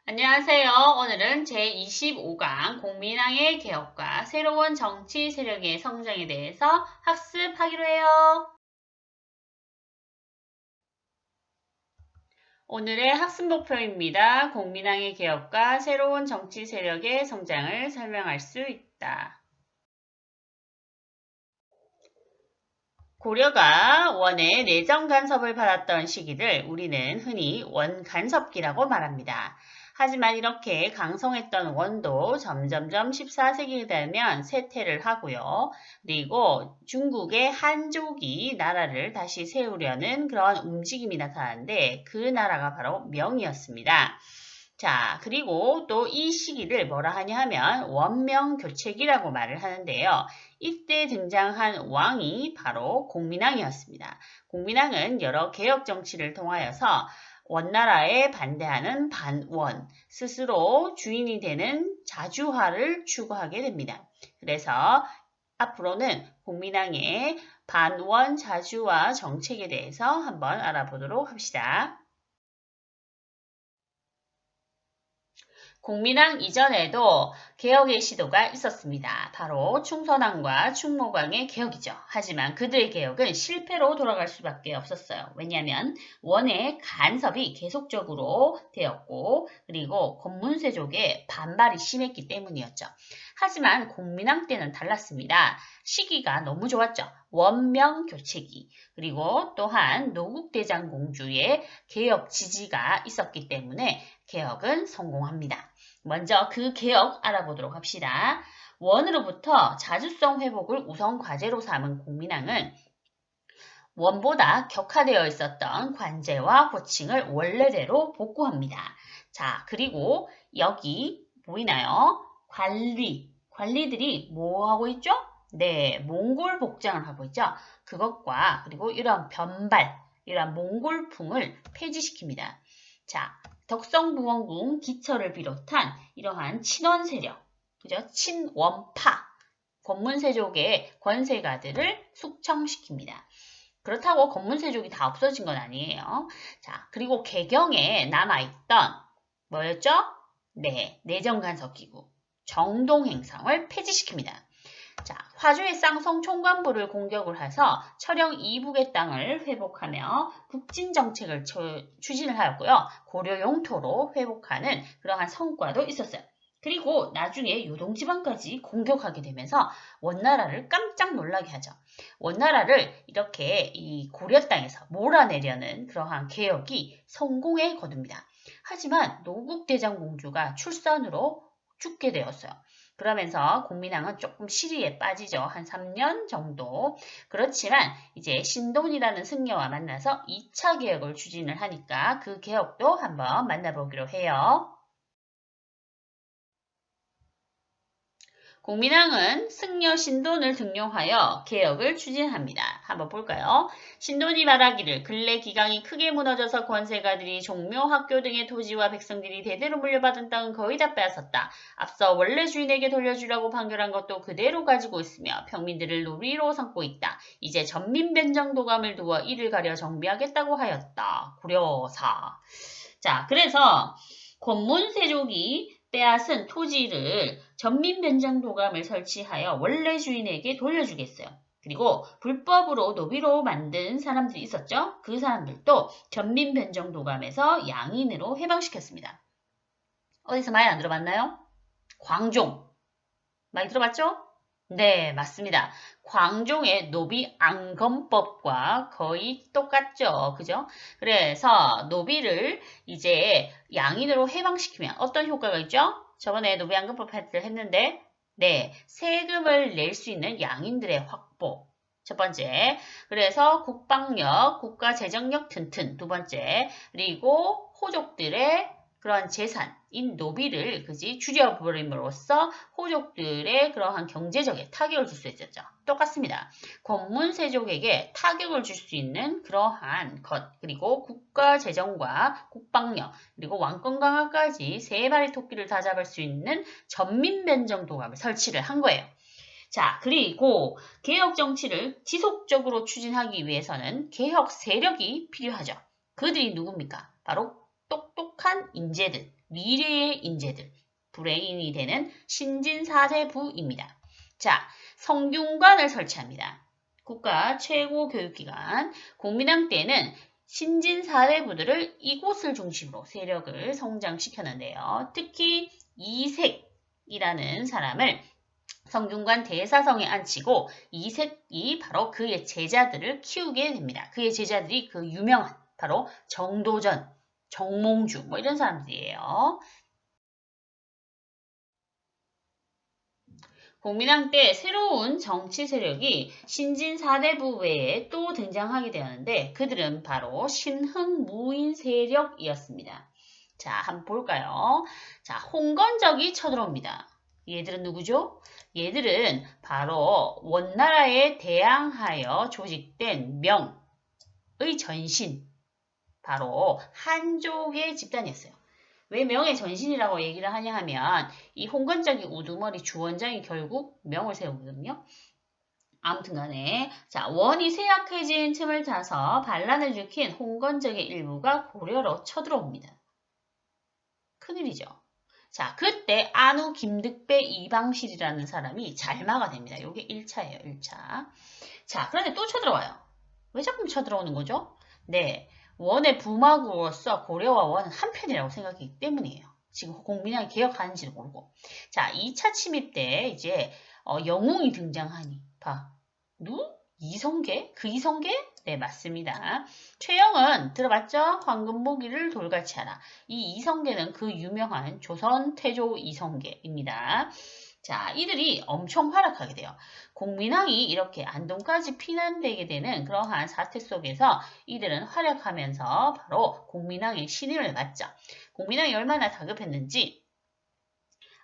안녕하세요. 오늘은 제25강 공민왕의 개혁과 새로운 정치 세력의 성장에 대해서 학습하기로 해요. 오늘의 학습 목표입니다. 공민왕의 개혁과 새로운 정치 세력의 성장을 설명할 수 있다. 고려가 원의 내정 간섭을 받았던 시기를 우리는 흔히 원간섭기라고 말합니다. 하지만 이렇게 강성했던 원도 점점점 14세기 되면 쇠퇴를 하고요. 그리고 중국의 한족이 나라를 다시 세우려는 그런 움직임이 나타나는데 그 나라가 바로 명이었습니다. 자, 그리고 또 이 시기를 뭐라 하냐 하면 원명교체기라고 말을 하는데요. 이때 등장한 왕이 바로 공민왕이었습니다. 공민왕은 여러 개혁 정치를 통하여서 원나라에 반대하는 반원, 스스로 주인이 되는 자주화를 추구하게 됩니다. 그래서 앞으로는 공민왕의 반원 자주화 정책에 대해서 한번 알아보도록 합시다. 공민왕 이전에도 개혁의 시도가 있었습니다. 바로 충선왕과 충무광의 개혁이죠. 하지만 그들의 개혁은 실패로 돌아갈 수밖에 없었어요. 왜냐하면 원의 간섭이 계속적으로 되었고 그리고 권문세족의 반발이 심했기 때문이었죠. 하지만 공민왕 때는 달랐습니다. 시기가 너무 좋았죠. 원명교체기 그리고 또한 노국대장공주의 개혁 지지가 있었기 때문에 개혁은 성공합니다. 먼저 그 개혁 알아보도록 합시다. 원으로부터 자주성 회복을 우선 과제로 삼은 공민왕은 원보다 격화되어 있었던 관제와 호칭을 원래대로 복구합니다. 자, 그리고 여기 보이나요? 관리들이 뭐 하고 있죠? 네, 몽골 복장을 하고 있죠. 그것과 그리고 이런 변발, 이런 몽골풍을 폐지시킵니다. 자, 덕성부원궁 기처를 비롯한 이러한 친원 세력, 그죠? 친원파, 권문세족의 권세가들을 숙청시킵니다. 그렇다고 권문세족이 다 없어진 건 아니에요. 자, 그리고 개경에 남아있던 뭐였죠? 네, 내정간섭기구 정동행성을 폐지시킵니다. 자, 화주의 쌍성 총관부를 공격을 해서 철영 이북의 땅을 회복하며 북진 정책을 추진을 하였고요. 고려 영토로 회복하는 그러한 성과도 있었어요. 그리고 나중에 요동지방까지 공격하게 되면서 원나라를 깜짝 놀라게 하죠. 원나라를 이렇게 이 고려 땅에서 몰아내려는 그러한 개혁이 성공에 거둡니다. 하지만 노국대장공주가 출산으로 죽게 되었어요. 그러면서 공민왕은 조금 시리에 빠지죠. 한 3년 정도. 그렇지만 이제 신돈이라는 승려와 만나서 2차 개혁을 추진을 하니까 그 개혁도 한번 만나보기로 해요. 공민왕은 승려 신돈을 등용하여 개혁을 추진합니다. 한번 볼까요? 신돈이 말하기를 근래 기강이 크게 무너져서 권세가들이 종묘, 학교 등의 토지와 백성들이 대대로 물려받은 땅은 거의 다 빼앗았다. 앞서 원래 주인에게 돌려주라고 판결한 것도 그대로 가지고 있으며 평민들을 노리로 삼고 있다. 이제 전민변정도감을 두어 이를 가려 정비하겠다고 하였다. 고려사. 자, 그래서 권문세족이 빼앗은 토지를 전민변정도감을 설치하여 원래 주인에게 돌려주겠어요. 그리고 불법으로 노비로 만든 사람들이 있었죠. 그 사람들도 전민변정도감에서 양인으로 해방시켰습니다. 어디서 많이 안 들어봤나요? 광종. 많이 들어봤죠? 네, 맞습니다. 광종의 노비 앙검법과 거의 똑같죠. 그죠? 그래서 노비를 이제 양인으로 해방시키면 어떤 효과가 있죠? 저번에 노비 앙검법 할 때 했는데, 네, 세금을 낼 수 있는 양인들의 확보. 첫 번째. 그래서 국방력, 국가재정력 튼튼. 두 번째. 그리고 호족들의 그런 재산인 노비를 줄여버림으로써 호족들의 그러한 경제적인 타격을 줄 수 있었죠. 똑같습니다. 권문세족에게 타격을 줄 수 있는 그러한 것 그리고 국가재정과 국방력 그리고 왕권 강화까지 세 마리 토끼를 다 잡을 수 있는 전민변정도감을 설치를 한 거예요. 자, 그리고 개혁 정치를 지속적으로 추진하기 위해서는 개혁 세력이 필요하죠. 그들이 누굽니까? 바로 똑똑한 인재들, 미래의 인재들, 브레인이 되는 신진사대부입니다. 자, 성균관을 설치합니다. 국가 최고 교육기관 국민왕 때는 신진사대부들을 이곳을 중심으로 세력을 성장시켰는데요. 특히 이색이라는 사람을 성균관 대사성에 앉히고 이색이 바로 그의 제자들을 키우게 됩니다. 그의 제자들이 그 유명한 바로 정도전, 정몽주 뭐 이런 사람들이에요. 공민왕 때 새로운 정치 세력이 신진사대부 외에 또 등장하게 되었는데 그들은 바로 신흥무인 세력이었습니다. 자, 한번 볼까요? 자, 홍건적이 쳐들어옵니다. 얘들은 누구죠? 얘들은 바로 원나라에 대항하여 조직된 명의 전신, 바로 한족의 집단이었어요. 왜 명의 전신이라고 얘기를 하냐 하면 이 홍건적이 우두머리 주원장이 결국 명을 세우거든요. 아무튼 간에 자, 원이 쇠약해진 틈을 타서 반란을 일으킨 홍건적의 일부가 고려로 쳐들어옵니다. 큰일이죠. 자, 그때 안우 김득배 이방실이라는 사람이 잘마가 됩니다. 이게 1차예요. 1차. 자, 그런데 또 쳐들어와요. 왜 자꾸 쳐들어오는 거죠? 네. 원의 부마구로서 고려와 원은 한편이라고 생각하기 때문이에요. 지금 공민왕이 개혁하는지도 모르고. 자, 2차 침입 때 이제 영웅이 등장하니 봐. 이성계? 그 이성계? 네, 맞습니다. 최영은 들어봤죠? 황금보기를 돌같이 하라. 이 이성계는 그 유명한 조선 태조 이성계입니다. 자, 이들이 엄청 활약하게 돼요. 공민왕이 이렇게 안동까지 피난되게 되는 그러한 사태 속에서 이들은 활약하면서 바로 공민왕의 신임을 받죠. 공민왕이 얼마나 다급했는지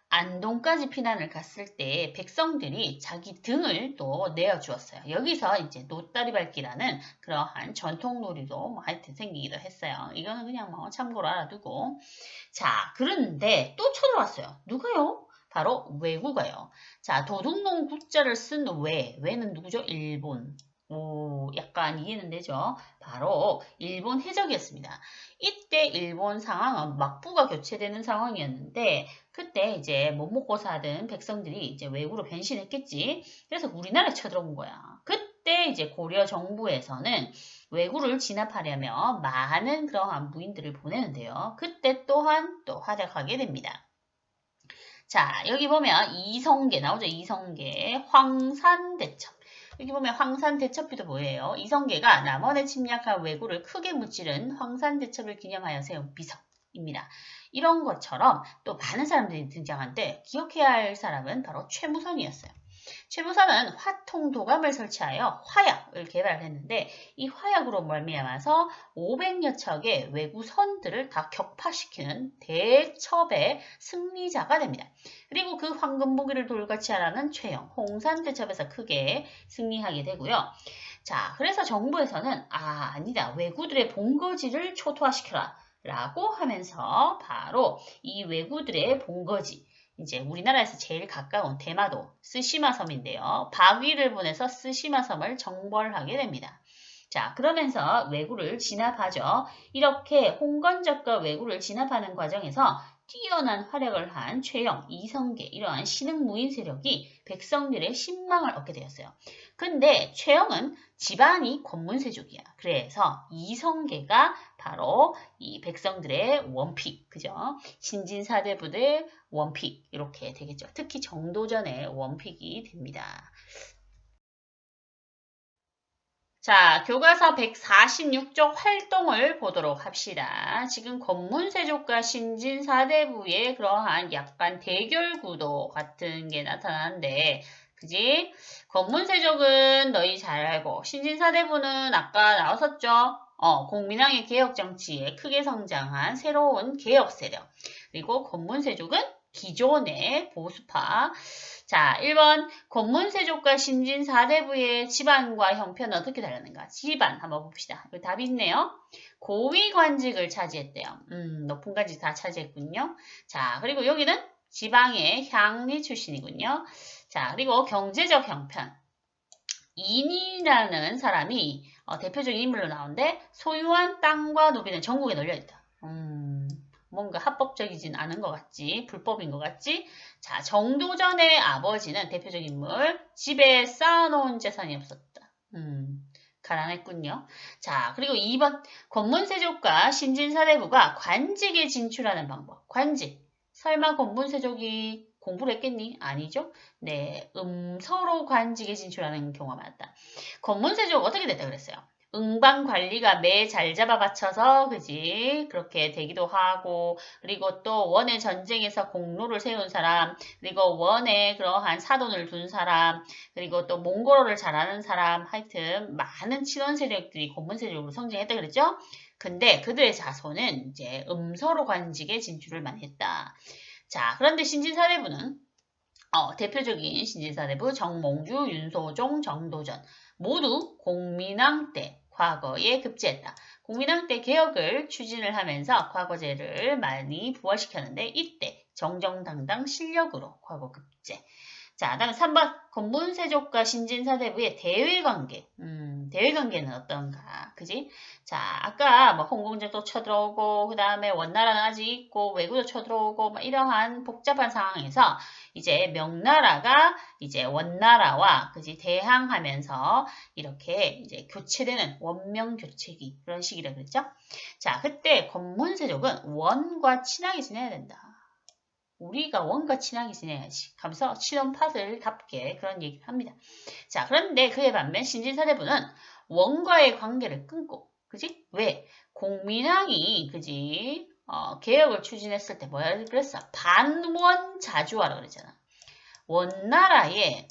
안동까지 피난을 갔을 때 백성들이 자기 등을 또 내어주었어요. 여기서 이제 노다리 밟기라는 그러한 전통놀이도 뭐 하여튼 생기기도 했어요. 이거는 그냥 뭐 참고로 알아두고. 자, 그런데 또 쳐들어왔어요. 누가요? 바로 왜구가요. 자, 도둑놈 구자를 쓴 왜는 누구죠? 일본. 오, 약간 이해는 되죠? 바로 일본 해적이었습니다. 이때 일본 상황은 막부가 교체되는 상황이었는데 그때 이제 못 먹고 사는 백성들이 이제 왜구로 변신했겠지. 그래서 우리나라에 쳐들어온 거야. 그때 이제 고려 정부에서는 왜구를 진압하려면 많은 그러한 무인들을 보내는데요. 그때 또한 또 활약하게 됩니다. 자, 여기 보면 이성계 나오죠? 이성계, 황산대첩. 여기 보면 황산대첩비도 뭐예요? 이성계가 남원에 침략한 왜구를 크게 무찌른 황산대첩을 기념하여 세운 비석입니다. 이런 것처럼 또 많은 사람들이 등장한데 기억해야 할 사람은 바로 최무선이었어요. 최무선은 화통도감을 설치하여 화약을 개발했는데 이 화약으로 말미암아서 500여 척의 왜구 선들을 다 격파시키는 대첩의 승리자가 됩니다. 그리고 그 황금보기를 돌같이 하라는 최영, 홍산대첩에서 크게 승리하게 되고요. 자, 그래서 정부에서는 아니다. 왜구들의 본거지를 초토화시켜라 라고 하면서 바로 이 왜구들의 본거지, 이제 우리나라에서 제일 가까운 대마도 스시마 섬인데요. 바위를 보내서 스시마 섬을 정벌하게 됩니다. 자, 그러면서 왜구를 진압하죠. 이렇게 홍건적과 왜구를 진압하는 과정에서 뛰어난 활약을 한 최영, 이성계 이러한 신흥무인 세력이 백성들의 신망을 얻게 되었어요. 근데 최영은 집안이 권문세족이야. 그래서 이성계가 바로 이 백성들의 원픽, 그죠? 신진사대부들의 원픽 이렇게 되겠죠. 특히 정도전의 원픽이 됩니다. 자, 교과서 146쪽 활동을 보도록 합시다. 지금 권문세족과 신진사대부의 그러한 약간 대결 구도 같은 게 나타나는데, 그지? 권문세족은 너희 잘 알고, 신진사대부는 아까 나왔었죠? 공민왕의 개혁정치에 크게 성장한 새로운 개혁 세력. 그리고 권문세족은 기존의 보수파. 자, 1번 권문세족과 신진사대부의 집안과 형편은 어떻게 다르는가? 집안 한번 봅시다. 여기 답이 있네요. 고위관직을 차지했대요. 높은 관직 다 차지했군요. 자, 그리고 여기는 지방의 향리 출신이군요. 자, 그리고 경제적 형편. 인이라는 사람이 대표적인 인물로 나오는데 소유한 땅과 노비는 전국에 널려있다. 뭔가 합법적이진 않은 것 같지? 불법인 것 같지? 자, 정도전의 아버지는 대표적 인물. 집에 쌓아놓은 재산이 없었다. 가난했군요. 자, 그리고 2번. 권문세족과 신진사대부가 관직에 진출하는 방법. 관직. 설마 권문세족이 공부를 했겠니? 아니죠? 네, 서로 관직에 진출하는 경우가 많았다. 권문세족 어떻게 됐다 그랬어요? 응방 관리가 매 잘 잡아 바쳐서 그지 그렇게 되기도 하고 그리고 또 원의 전쟁에서 공로를 세운 사람 그리고 원에 그러한 사돈을 둔 사람 그리고 또 몽골어를 잘하는 사람 하여튼 많은 친원 세력들이 권문 세력으로 성장했다 그랬죠? 근데 그들의 자손은 이제 음서로 관직에 진출을 많이 했다. 자, 그런데 신진사대부는 대표적인 신진사대부 정몽주, 윤소종, 정도전 모두 공민왕 때 과거에 급제했다. 공민왕 때 개혁을 추진을 하면서 과거제를 많이 부활시켰는데 이때 정정당당 실력으로 과거 급제. 자, 다음 3번 권문세족과 신진사대부의 대외관계. 대외관계는 어떤가? 그지? 자, 아까 뭐 홍공정도 쳐들어오고 그 다음에 원나라는 아직 있고 외구도 쳐들어오고 막 이러한 복잡한 상황에서 이제 명나라가 이제 원나라와 그지 대항하면서 이렇게 이제 교체되는 원명 교체기 그런 시기라 그랬죠? 자, 그때 권문세족은 원과 친하게 지내야 된다. 우리가 원과 친하게 지내야지 하면서 친원파들답게 그런 얘기를 합니다. 자, 그런데 그에 반면 신진사대부는 원과의 관계를 끊고 그지? 왜? 공민왕이 그지? 개혁을 추진했을 때 뭐야 그랬어? 반원자주화라고 그랬잖아. 원나라에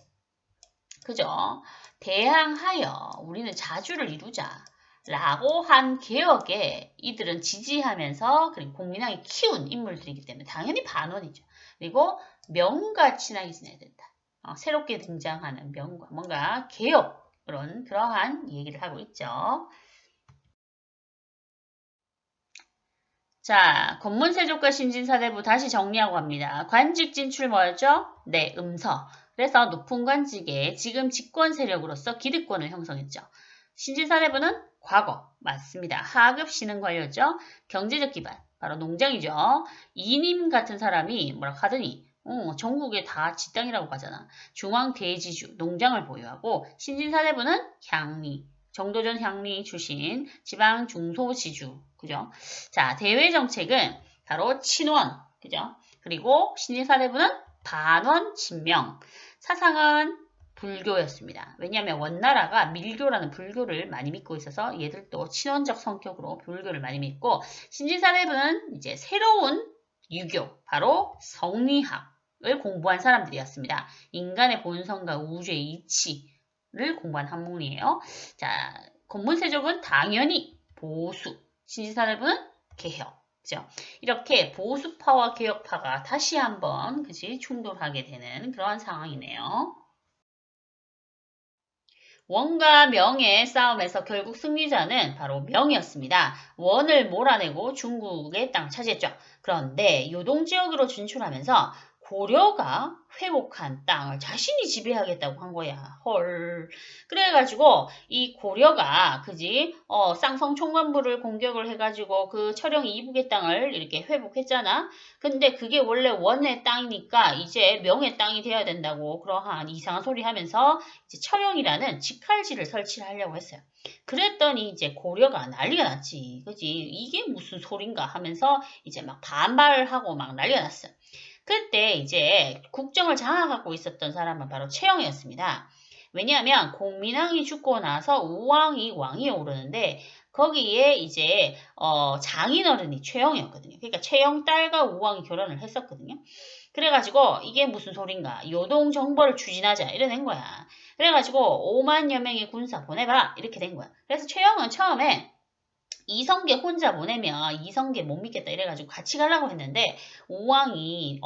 그죠? 대항하여 우리는 자주를 이루자. 라고 한 개혁에 이들은 지지하면서 그리고 공민왕이 키운 인물들이기 때문에 당연히 반원이죠. 그리고 명과 친하게 지내야 된다. 새롭게 등장하는 명과 뭔가 개혁 그러한 얘기를 하고 있죠. 자, 권문세족과 신진사대부 다시 정리하고 갑니다. 관직 진출 뭐였죠? 네, 음서. 그래서 높은 관직에 지금 집권 세력으로서 기득권을 형성했죠. 신진사대부는 과거, 맞습니다. 하급 신흥 관료죠. 경제적 기반, 바로 농장이죠. 이님 같은 사람이 뭐라 하더니 전국에 다 지 땅이라고 하잖아. 중앙대지주, 농장을 보유하고 신진사대부는 향리, 정도전 향리 출신 지방 중소지주, 그죠? 자, 대외 정책은 바로 친원, 그죠? 그리고 신진사대부는 반원 친명, 사상은 불교였습니다. 왜냐하면 원나라가 밀교라는 불교를 많이 믿고 있어서 얘들도 친원적 성격으로 불교를 많이 믿고 신진사대부는 이제 새로운 유교, 바로 성리학을 공부한 사람들이었습니다. 인간의 본성과 우주의 이치를 공부한 학문이에요. 자, 권문세족은 당연히 보수, 신진사대부는 개혁. 그죠? 이렇게 보수파와 개혁파가 다시 한번 그치 충돌하게 되는 그런 상황이네요. 원과 명의 싸움에서 결국 승리자는 바로 명이었습니다. 원을 몰아내고 중국의 땅을 차지했죠. 그런데 요동지역으로 진출하면서 고려가 회복한 땅을 자신이 지배하겠다고 한 거야. 헐. 그래가지고 이 고려가 그지 쌍성 총관부를 공격을 해가지고 그 철영 이북의 땅을 이렇게 회복했잖아. 근데 그게 원래 원의 땅이니까 이제 명의 땅이 돼야 된다고 그러한 이상한 소리 하면서 이제 철영이라는 직할지를 설치를 하려고 했어요. 그랬더니 이제 고려가 난리가 났지. 그지? 이게 무슨 소린가 하면서 이제 막 반발을 하고 막 난리가 났어요. 그때 이제 국정을 장악하고 있었던 사람은 바로 최영이었습니다. 왜냐하면 공민왕이 죽고 나서 우왕이 왕위에 오르는데 거기에 이제 장인어른이 최영이었거든요. 그러니까 최영 딸과 우왕이 결혼을 했었거든요. 그래가지고 이게 무슨 소린가 요동 정벌을 추진하자 이래낸 거야. 그래가지고 5만여 명의 군사 보내봐라 이렇게 된 거야. 그래서 최영은 처음에 이성계 혼자 보내면 이성계 못 믿겠다 이래가지고 같이 가려고 했는데 우왕이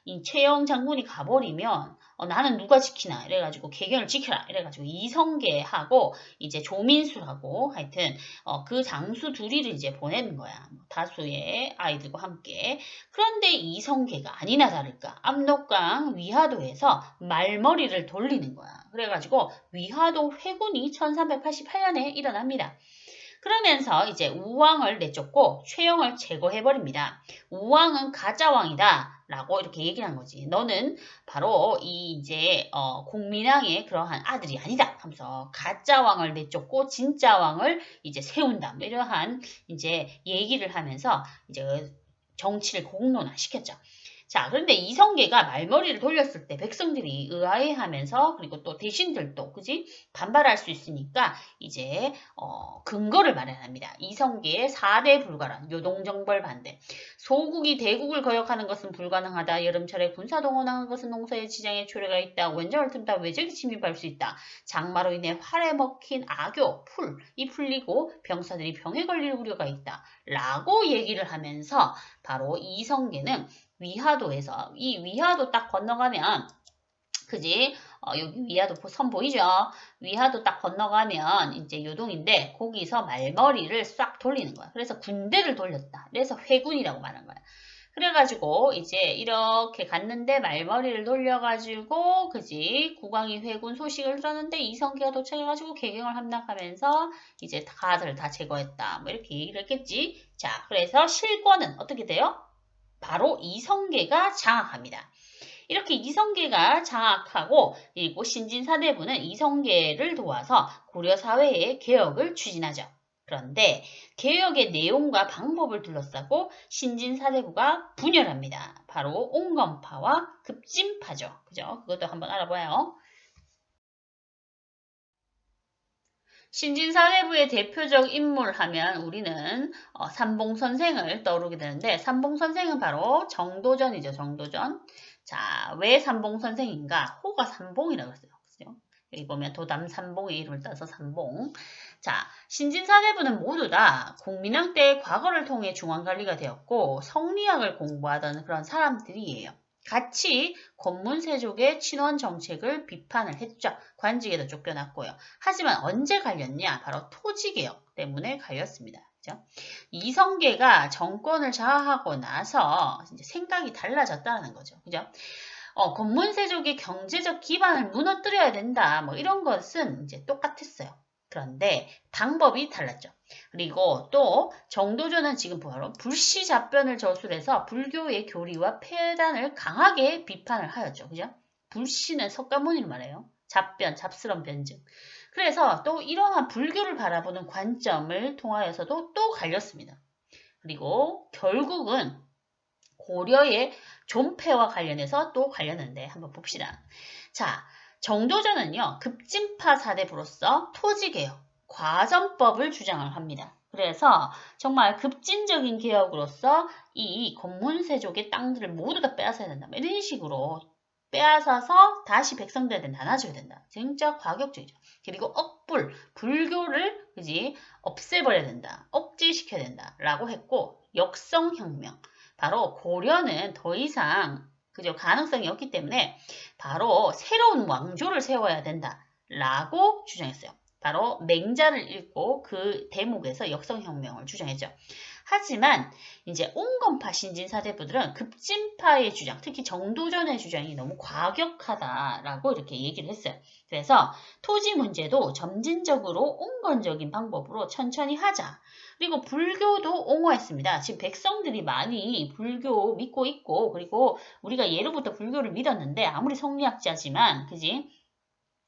이 최영 장군이 가버리면 나는 누가 지키나 이래가지고 개견을 지켜라 이래가지고 이성계하고 이제 조민수라고 하여튼 그 장수 둘이를 이제 보내는 거야. 다수의 아이들과 함께. 그런데 이성계가 아니나 다를까 압록강 위화도에서 말머리를 돌리는 거야. 그래가지고 위화도 회군이 1388년에 일어납니다. 그러면서 이제 우왕을 내쫓고 최영을 제거해버립니다. 우왕은 가짜왕이다 라고 이렇게 얘기를 한 거지. 너는 바로 이 이제 공민왕의 그러한 아들이 아니다 하면서 가짜왕을 내쫓고 진짜왕을 이제 세운다. 뭐 이러한 이제 얘기를 하면서 이제 정치를 공론화시켰죠. 자, 그런데 이성계가 말머리를 돌렸을 때 백성들이 의아해하면서 그리고 또 대신들도 그지 반발할 수 있으니까 이제 근거를 마련합니다. 이성계의 4대 불가란 요동정벌 반대. 소국이 대국을 거역하는 것은 불가능하다. 여름철에 군사동원하는 것은 농사의 지장에 초래가 있다. 원정을 틈타 외적이 침입할 수 있다. 장마로 인해 활에 먹힌 악교, 풀이 풀리고 병사들이 병에 걸릴 우려가 있다. 라고 얘기를 하면서 바로 이성계는 위화도에서 이 위화도 딱 건너가면 그지? 여기 위화도 선 보이죠? 위화도 딱 건너가면 이제 요동인데 거기서 말머리를 싹 돌리는 거야. 그래서 군대를 돌렸다. 그래서 회군이라고 말한 거야. 그래가지고 이제 이렇게 갔는데 말머리를 돌려가지고 그지? 국왕이 회군 소식을 들었는데 이성계가 도착해가지고 개경을 함락하면서 이제 다들 다 제거했다. 뭐 이렇게 얘기를 했겠지? 자, 그래서 실권은 어떻게 돼요? 바로 이성계가 장악합니다. 이렇게 이성계가 장악하고 그리고 신진사대부는 이성계를 도와서 고려사회의 개혁을 추진하죠. 그런데 개혁의 내용과 방법을 둘러싸고 신진사대부가 분열합니다. 바로 옹건파와 급진파죠. 그죠? 그것도 한번 알아봐요. 신진사대부의 대표적 인물 하면 우리는 삼봉선생을 떠오르게 되는데 삼봉선생은 바로 정도전이죠. 정도전. 자, 왜 삼봉선생인가? 호가 삼봉이라고 했어요. 그죠? 여기 보면 도담삼봉의 이름을 따서 삼봉. 자, 신진사대부는 모두 다 공민왕 때의 과거를 통해 중앙관리가 되었고 성리학을 공부하던 그런 사람들이에요. 같이 권문세족의 친원 정책을 비판을 했죠. 관직에도 쫓겨났고요. 하지만 언제 갈렸냐? 바로 토지개혁 때문에 갈렸습니다. 그죠? 이성계가 정권을 장악하고 나서 이제 생각이 달라졌다는 거죠. 그죠? 권문세족의 경제적 기반을 무너뜨려야 된다. 뭐 이런 것은 이제 똑같았어요. 그런데 방법이 달랐죠. 그리고 또 정도전은 지금 바로 불시잡변을 저술해서 불교의 교리와 폐단을 강하게 비판을 하였죠. 그죠? 불시는 석가모니를 말해요. 잡변, 잡스러운 변증. 그래서 또 이러한 불교를 바라보는 관점을 통하여서도 또 갈렸습니다. 그리고 결국은 고려의 존폐와 관련해서 또 관련한데 한번 봅시다. 자, 정도전은요. 급진파 사대부로서 토지개혁, 과전법을 주장을 합니다. 그래서 정말 급진적인 개혁으로서 이 권문세족의 땅들을 모두 다 빼앗아야 된다. 이런 식으로 빼앗아서 다시 백성들한테 나눠줘야 된다. 진짜 과격적이죠. 그리고 억불, 불교를 그지 없애버려야 된다. 억제시켜야 된다. 라고 했고 역성혁명, 바로 고려는 더 이상 그죠 가능성이 없기 때문에 바로 새로운 왕조를 세워야 된다라고 주장했어요. 바로 맹자를 읽고 그 대목에서 역성혁명을 주장했죠. 하지만 이제 옹건파 신진사대부들은 급진파의 주장, 특히 정도전의 주장이 너무 과격하다라고 이렇게 얘기를 했어요. 그래서 토지 문제도 점진적으로 옹건적인 방법으로 천천히 하자. 그리고 불교도 옹호했습니다. 지금 백성들이 많이 불교 믿고 있고 그리고 우리가 예로부터 불교를 믿었는데 아무리 성리학자지만 그지?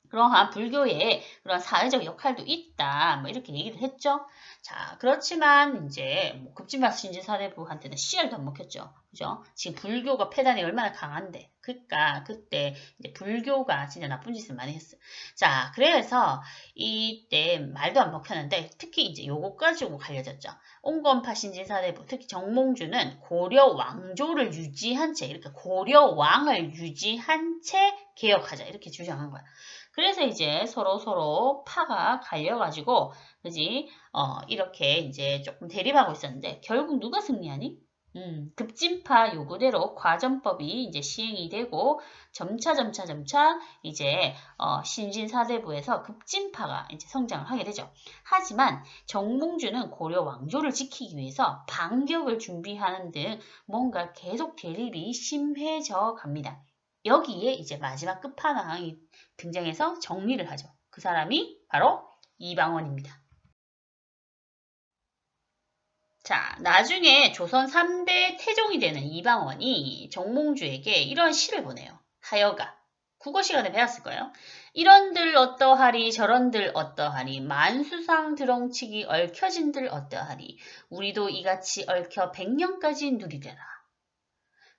그러한 불교의 그런 사회적 역할도 있다. 뭐 이렇게 얘기를 했죠. 자, 그렇지만 이제 뭐 급진파 신진사대부한테는 씨알도 안 먹혔죠. 그죠? 지금 불교가 폐단이 얼마나 강한데. 그러니까 그때 이제 불교가 진짜 나쁜 짓을 많이 했어요. 자, 그래서 이때 말도 안 먹혔는데 특히 이제 요거 가지고 갈려졌죠. 옹건파 신진사대부, 특히 정몽주는 고려 왕조를 유지한 채, 이렇게 고려 왕을 유지한 채 개혁하자 이렇게 주장한 거야. 그래서 이제 서로 파가 갈려가지고, 그지? 이렇게 이제 조금 대립하고 있었는데, 결국 누가 승리하니? 급진파 요구대로 과전법이 이제 시행이 되고, 점차 이제, 신진사대부에서 급진파가 이제 성장을 하게 되죠. 하지만 정몽주는 고려 왕조를 지키기 위해서 반격을 준비하는 등 뭔가 계속 대립이 심해져 갑니다. 여기에 이제 마지막 끝판왕이 등장해서 정리를 하죠. 그 사람이 바로 이방원입니다. 자, 나중에 조선 3대 태종이 되는 이방원이 정몽주에게 이런 시를 보내요. 하여가. 국어 시간에 배웠을 거예요. 이런들 어떠하리 저런들 어떠하리 만수상 드렁치기 얽혀진들 어떠하리 우리도 이같이 얽혀 100년까지 누리려라.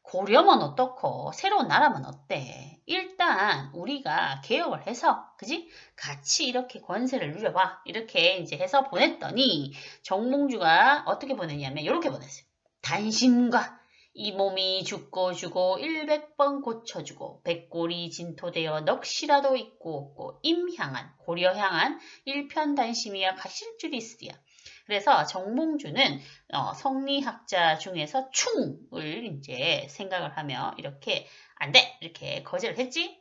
고려면 어떻고 새로운 나라면 어때? 일단 우리가 개혁을 해서 그지? 같이 이렇게 권세를 누려봐. 이렇게 이제 해서 보냈더니 정몽주가 어떻게 보냈냐면 이렇게 보냈어요. 단심과 이 몸이 죽고 주고 100번 고쳐주고 백골이 진토되어 넋이라도 있고 없고 임향한 고려향한 일편단심이야 가실 줄이 있으리야. 그래서 정몽주는 성리학자 중에서 충을 이제 생각을 하며 이렇게 안 돼! 이렇게 거절을 했지?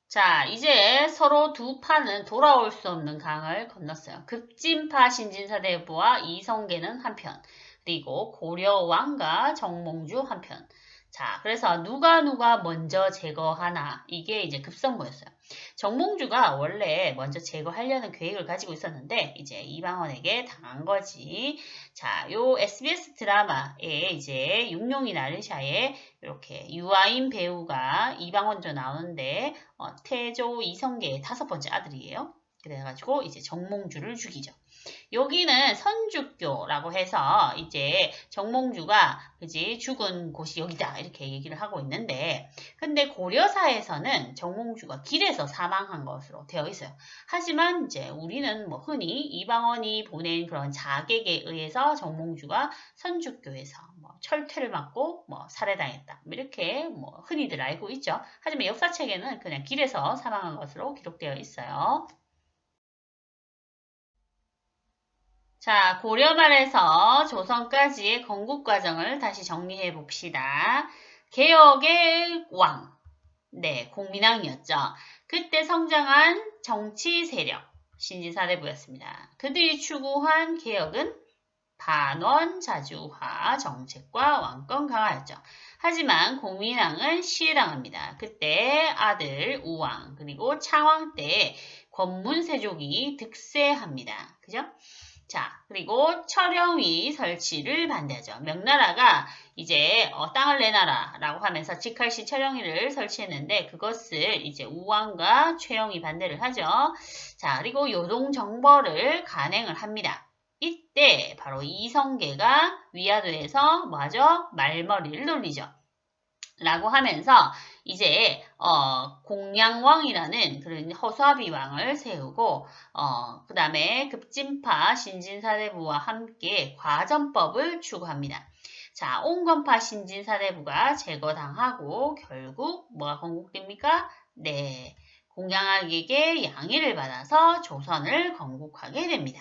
자, 이제 서로 두 파는 돌아올 수 없는 강을 건넜어요. 급진파 신진사대부와 이성계는 한편, 그리고 고려왕과 정몽주 한편. 자, 그래서 누가 먼저 제거하나 이게 이제 급선무였어요. 정몽주가 원래 먼저 제거하려는 계획을 가지고 있었는데 이제 이방원에게 당한 거지. 자, 요 SBS 드라마에 이제 육룡이 나르샤에 이렇게 유아인 배우가 이방원조 나오는데 태조 이성계의 5번째 아들이에요. 그래가지고 이제 정몽주를 죽이죠. 여기는 선주교라고 해서 이제 정몽주가 그지 죽은 곳이 여기다 이렇게 얘기를 하고 있는데 근데 고려사에서는 정몽주가 길에서 사망한 것으로 되어 있어요. 하지만 이제 우리는 뭐 흔히 이방원이 보낸 그런 자객에 의해서 정몽주가 선주교에서 뭐 철퇴를 맞고 뭐 살해당했다 이렇게 뭐 흔히들 알고 있죠. 하지만 역사책에는 그냥 길에서 사망한 것으로 기록되어 있어요. 자, 고려 말에서 조선까지의 건국 과정을 다시 정리해 봅시다. 개혁의 왕, 네, 공민왕이었죠. 그때 성장한 정치 세력, 신진사대부였습니다. 그들이 추구한 개혁은 반원자주화 정책과 왕권 강화였죠. 하지만 공민왕은 시해당합니다. 그때 아들 우왕 그리고 창왕 때 권문세족이 득세합니다. 그죠? 자, 그리고 철영위 설치를 반대하죠. 명나라가 이제 땅을 내놔라 라고 하면서 직할시 철영위를 설치했는데 그것을 이제 우왕과 최영이 반대를 하죠. 자, 그리고 요동정벌을 간행을 합니다. 이때 바로 이성계가 위화도에서 뭐하죠? 말머리를 돌리죠. 라고 하면서 이제 공양왕이라는 그런 허수아비 왕을 세우고 그 다음에 급진파 신진사대부와 함께 과전법을 추구합니다. 자, 온건파 신진사대부가 제거당하고 결국 뭐가 건국됩니까? 네, 공양왕에게 양해를 받아서 조선을 건국하게 됩니다.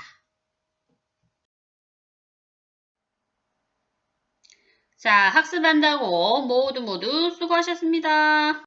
자, 학습한다고 모두 수고하셨습니다.